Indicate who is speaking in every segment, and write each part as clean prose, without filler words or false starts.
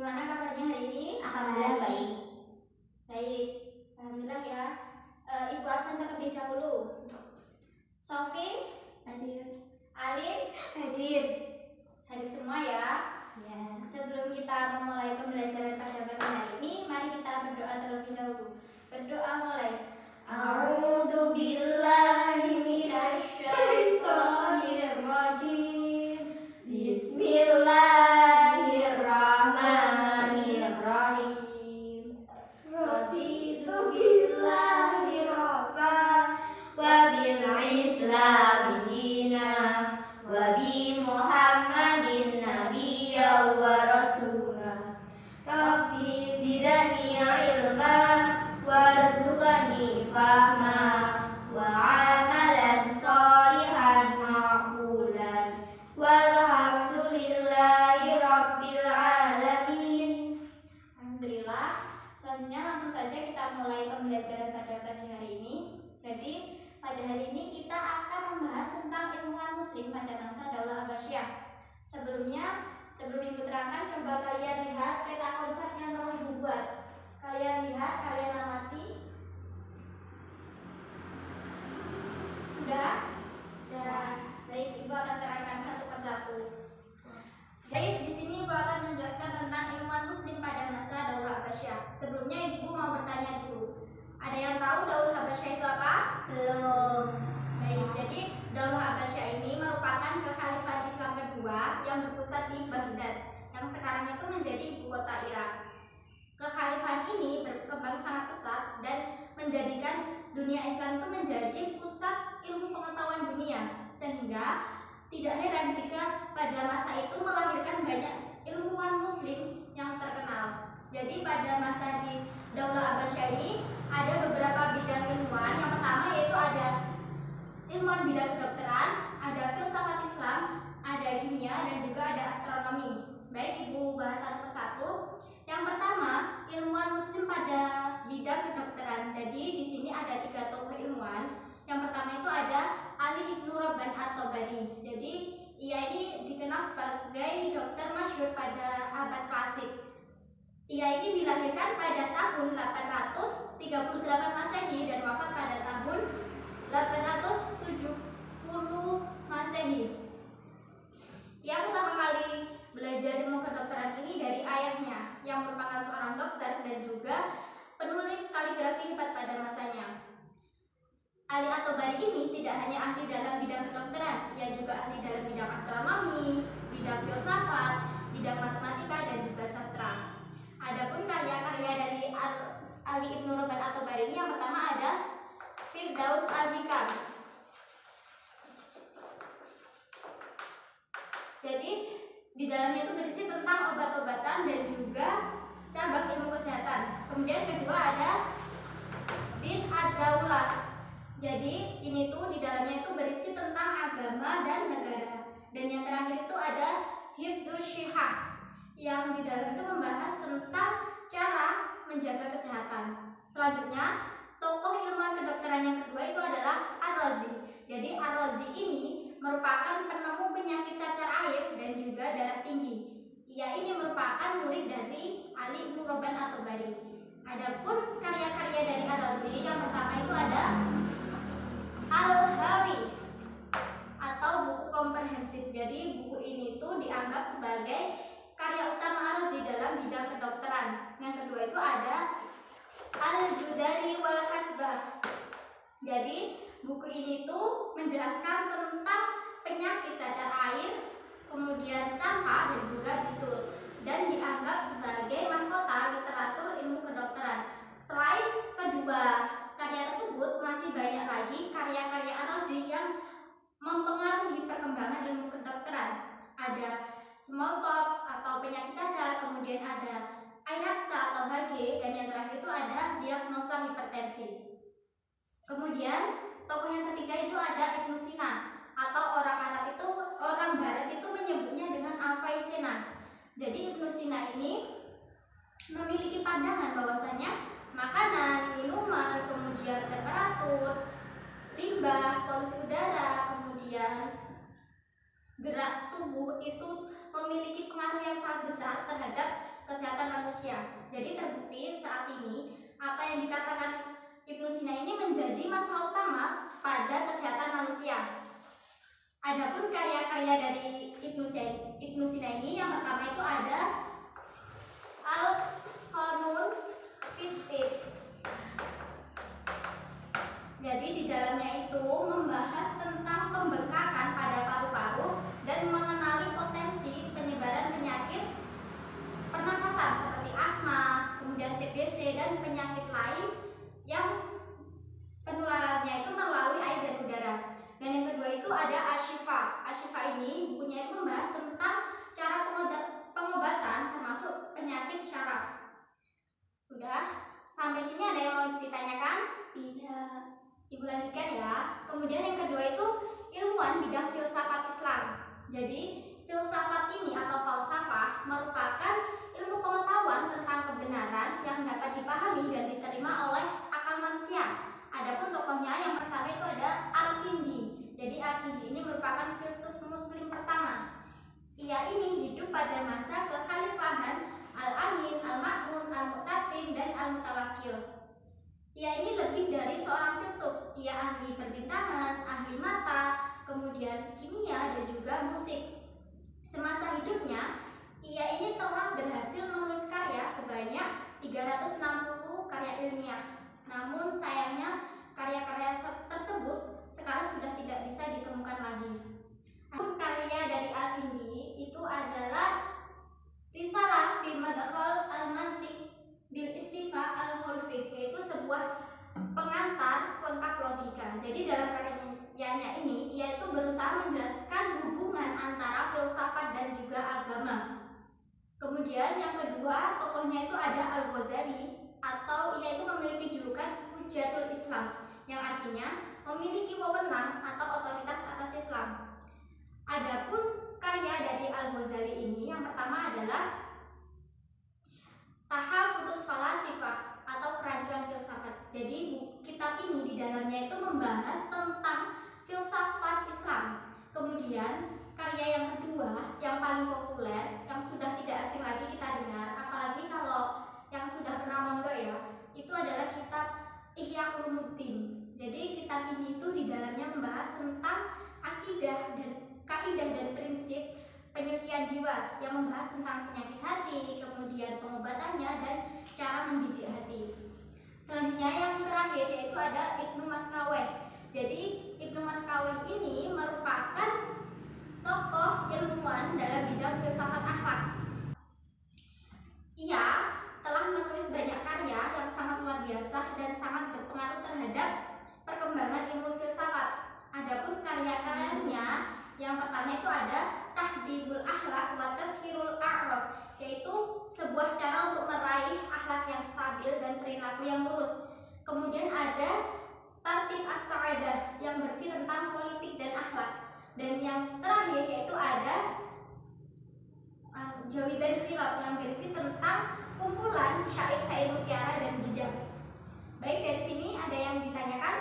Speaker 1: Gimana kabarnya hari ini?
Speaker 2: Alhamdulillah baik.
Speaker 1: Baik, alhamdulillah ya. Ibu absen terlebih dahulu. Sofi,
Speaker 2: Hadir.
Speaker 1: Alin, hadir. Hadir semua ya.
Speaker 2: Ya.
Speaker 1: Sebelum kita memulai pembelajaran pada pagi hari ini, mari kita berdoa terlebih dahulu. Berdoa mulai.
Speaker 2: A'udzu billahi minasy syaithanir rajim. Bismillahirrahmanirrahim. Raditu billahi rabba wa bil islami dina wa bi Muhammadin nabiyya wa rasula. Rabbi zidni ilma warzuqni fahma wa amalan sholihan maqbulan walhamdulillahi rabbil alamin.
Speaker 1: Alhamdulillah. Selanjutnya langsung saja kita mulai pembelajaran pada pagi hari ini. Jadi pada hari ini kita akan membahas tentang ilmuwan muslim pada masa Daulah Abbasiyah. Sebelum Ibu terangkan, coba kalian lihat peta konsep yang telah Ibu buat. Kalian lihat, kalian amati. Sudah? Sudah. Baik, Ibu akan terangkan satu persatu. Jadi di sini Ibu akan menjelaskan tentang ilmuwan muslim pada masa Daulah Abbasiyah. Sebelumnya Ibu mau bertanya dulu. Ada yang tahu Daulah Abbasiyah itu apa?
Speaker 2: Belum.
Speaker 1: Baik, jadi Daulah Abbasiyah ini merupakan kekhalifahan Islam kedua yang berpusat di Baghdad, yang sekarang itu menjadi ibu kota Irak. Kekhalifahan ini berkembang sangat pesat dan menjadikan dunia Islam itu menjadi pusat ilmu pengetahuan dunia, sehingga tidak heran jika pada masa itu melahirkan banyak ilmuwan muslim yang terkenal. Jadi pada masa di Daulah Abbasiyah ini ada beberapa bidang ilmuwan. Yang pertama yaitu ada ilmuwan bidang kedokteran, ada filsafat Islam, ada kimia, dan juga ada astronomi. Baik, Ibu bahas satu persatu. Yang pertama, ilmuwan muslim pada bidang kedokteran. Jadi di sini ada 3 tokoh ilmuwan. Yang pertama itu ada Ali Ibnu Robban At-Tabari. Jadi ia ini dikenal sebagai dokter masyhur pada abad klasik. Ia ini dilahirkan pada tahun 838 Masehi dan wafat pada tahun 870 Masehi. Ia pertama kali belajar ilmu kedokteran ini dari ayahnya yang merupakan seorang dokter dan juga penulis kaligrafi hebat pada masanya. Ali At-Tabari ini tidak hanya ahli dalam bidang kedokteran, ia juga ahli dalam bidang astronomi, bidang filsafat, bidang matematika, dan juga sastra. Adapun karya-karya dari Ali Ibnu Robban At-Tabari ini yang pertama ada Firdaus Al-Hikam. Jadi di dalamnya itu berisi tentang obat-obatan dan juga cabang ilmu kesehatan. Kemudian kedua ada Din Ad-Daulah. Jadi ini tuh di dalamnya itu berisi tentang agama dan negara. Dan yang terakhir itu ada Hifzus Shihah, yang di dalam itu membahas tentang cara menjaga kesehatan. Selanjutnya, tokoh ilmuwan kedokteran yang kedua itu adalah Ar-Razi. Jadi Ar-Razi ini merupakan penemu penyakit cacar air dan juga darah tinggi. Ia ini merupakan murid dari Ali Ibnu Robban At-Tabari. Adapun karya-karya dari Ar-Razi yang pertama itu ada Al-Hawi atau buku komprehensif. Jadi buku ini tuh dianggap sebagai karya utama Ar-Razi dalam bidang kedokteran. Yang kedua itu ada Al-Judari wal Hasbah. Jadi buku ini tuh menjelaskan tentang penyakit cacar air, kemudian campak dan juga bisul, dan dianggap sebagai mahkota literatur ilmu kedokteran. Selain kedua karya tersebut, masih banyak lagi karya-karya Ar-Razi yang mempengaruhi perkembangan ilmu kedokteran. Ada smallpox atau penyakit cacar, kemudian ada Airatsa atau HG, dan yang terakhir itu ada diagnosa hipertensi. Kemudian tokoh yang ketiga itu ada Ibnu Sina, atau orang Barat itu menyebutnya dengan Avicenna. Jadi Ibnu Sina ini memiliki pandangan bahwasanya makanan, minuman, kemudian temperatur, limbah, polusi udara, kemudian gerak tubuh itu memiliki pengaruh yang sangat besar terhadap kesehatan manusia. Jadi terbukti saat ini apa yang dikatakan Ibnu Sina ini menjadi masalah utama pada kesehatan manusia. Adapun karya-karya dari Ibnu Sina ini yang pertama itu ada Al-Qanun fit-Tibb. Jadi di dalamnya itu membahas tentang pembengkakan pada paru-paru dan mengenali potensi penyebaran penyakit pernafasan seperti asma, kemudian TBC dan penyakit lain yang penularannya itu melalui air dan udara. Dan yang kedua itu ada Ashifa. Ashifa ini bukunya itu membahas tentang cara pengobatan termasuk penyakit syaraf. Udah, sampai sini ada yang mau ditanyakan?
Speaker 2: Tidak.
Speaker 1: Ibu lanjutkan ya. Kemudian yang kedua itu ilmuwan bidang filsafat Islam. Jadi filsafat ini atau falsafah merupakan ilmu pengetahuan tentang kebenaran yang dapat dipahami dan diterima oleh akal manusia. Adapun tokohnya yang pertama itu ada Al-Kindi. Jadi Al-Kindi ini merupakan filsuf muslim pertama. Ia ini hidup pada masa kekhalifahan Al-Amin, Al-Ma'mun, Al-Mu'tasim, dan Al-Mutawakkil. Ia ini lebih dari seorang filsuf. Ia ahli perbintangan, ahli mata, kemudian kimia, dan juga musik. Semasa hidupnya, ia ini telah berhasil menulis karya sebanyak 360 karya ilmiah. Namun sayangnya karya-karya tersebut sekarang sudah tidak bisa ditemukan lagi. Karya dari Al-Kindi itu adalah Risalah fi Madkhal al-Mantiq bil Istifa al-Khulfi, yaitu sebuah pengantar lengkap logika. Jadi dalam karyanya ini ia itu berusaha menjelaskan hubungan antara filsafat dan juga agama. Kemudian yang kedua tokohnya itu ada Al-Ghazali, atau ia itu memiliki julukan Hujatul Islam, yang artinya memiliki wewenang atau otoritas atas Islam. Adapun karya dari Al-Ghazali ini yang pertama adalah Tahaffudzul Falasifah atau Kerancuan Filsafat. Jadi kitab ini di dalamnya itu membahas tentang filsafat Islam. Kemudian karya yang kedua yang paling populer yang sudah tidak asing lagi kita dengar, apalagi kalau yang sudah pernah mondok ya, itu adalah kitab Ihya Ulumuddin. Jadi kitab ini itu di dalamnya membahas tentang akidah dan kaidah dan prinsip penyucian jiwa yang membahas tentang penyakit hati, kemudian pengobatannya dan cara mendidik hati. Selanjutnya yang terakhir yaitu ada Ibnu Maskaweh. Jadi Ibnu Maskaweh ini merupakan tokoh ilmuwan dalam bidang filsafat akhlak. Ia telah menulis banyak karya yang sangat luar biasa dan sangat berpengaruh terhadap perkembangan ilmu filsafat. Adapun karya-karyanya yang pertama itu ada Tahdibul Akhlak wa Tadhhirul A'rab, yaitu sebuah cara untuk meraih akhlak yang stabil dan perilaku yang lurus. Kemudian ada Tartib As-Sa'adah yang bersih tentang politik dan akhlak. Dan yang terakhir yaitu ada Jawidan Khilaf yang berisi tentang kumpulan syair-syair mutiara dan bijak. Baik, dari sini ada yang ditanyakan?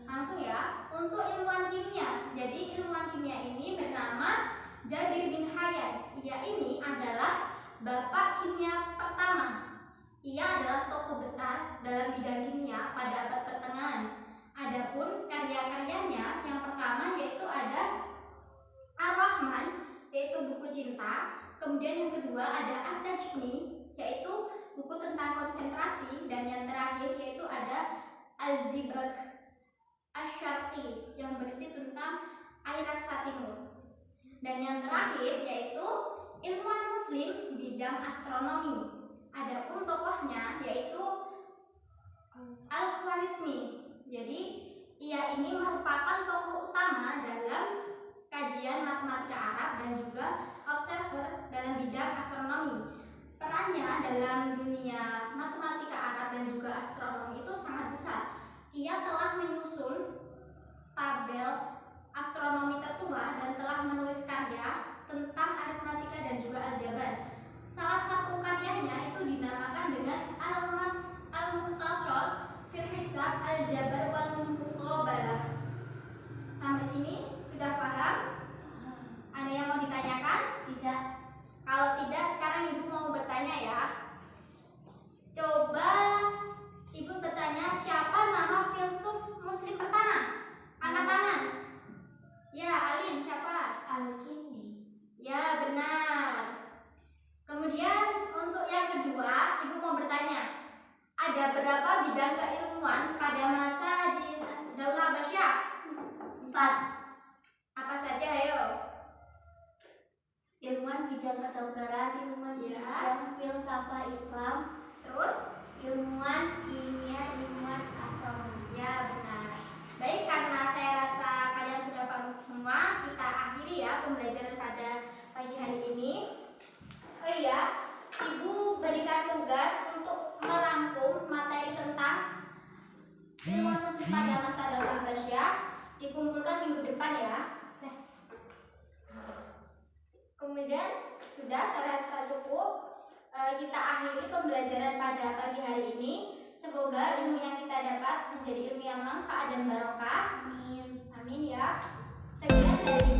Speaker 1: Langsung ya, untuk ilmuwan kimia. Jadi ilmuwan kimia ini bernama Jabir bin Hayyan. Ia ini adalah bapak kimia pertama. Ia adalah tokoh besar dalam bidang kimia pada abad pertengahan. Adapun karya-karyanya yang pertama yaitu ada Ar-Rahman, yaitu buku cinta. Kemudian yang kedua ada At-Tajni, yaitu buku tentang konsentrasi. Dan yang terakhir yaitu ada Al-Zibrak Asy-Syarqi yang berisi tentang air raksa timur. Dan yang terakhir yaitu ilmuwan muslim bidang astronomi. Adapun tokohnya yaitu Al-Khwarizmi. Jadi ia ini merupakan tokoh utama dalam kajian matematika Arab dan juga observer dalam bidang astronomi. Perannya dalam dunia matematika Arab dan juga astronomi itu sangat besar. Ia telah menyusun tabel astronomi tertua dan telah menulis karya tentang aritmatika dan juga aljabar. Salah satu karyanya itu dinamakan dengan Al-Mukhtasar fil Hisab Al-Jabar wal Muqabalah. Sampai sini sudah paham? Ada yang mau ditanyakan?
Speaker 2: Tidak.
Speaker 1: Kalau tidak, sekarang ibu mau bertanya ya.
Speaker 2: falsafah Islam,
Speaker 1: terus
Speaker 2: ilmuwan kimia, ilmuwan astronomi.
Speaker 1: ya benar. Baik, karena saya rasa kalian sudah paham semua, kita akhiri ya pembelajaran pada pagi hari ini. Oh iya, Ibu berikan tugas untuk merangkum materi tentang ilmuwan muslim pada masa Daulah Abbasiyah, dikumpulkan minggu depan ya. Kemudian sudah, saya rasa cukup. Kita akhiri pembelajaran pada pagi hari ini. Semoga ilmu yang kita dapat menjadi ilmu yang manfaat dan barokah.
Speaker 2: Amin.
Speaker 1: Amin ya. Sekian dari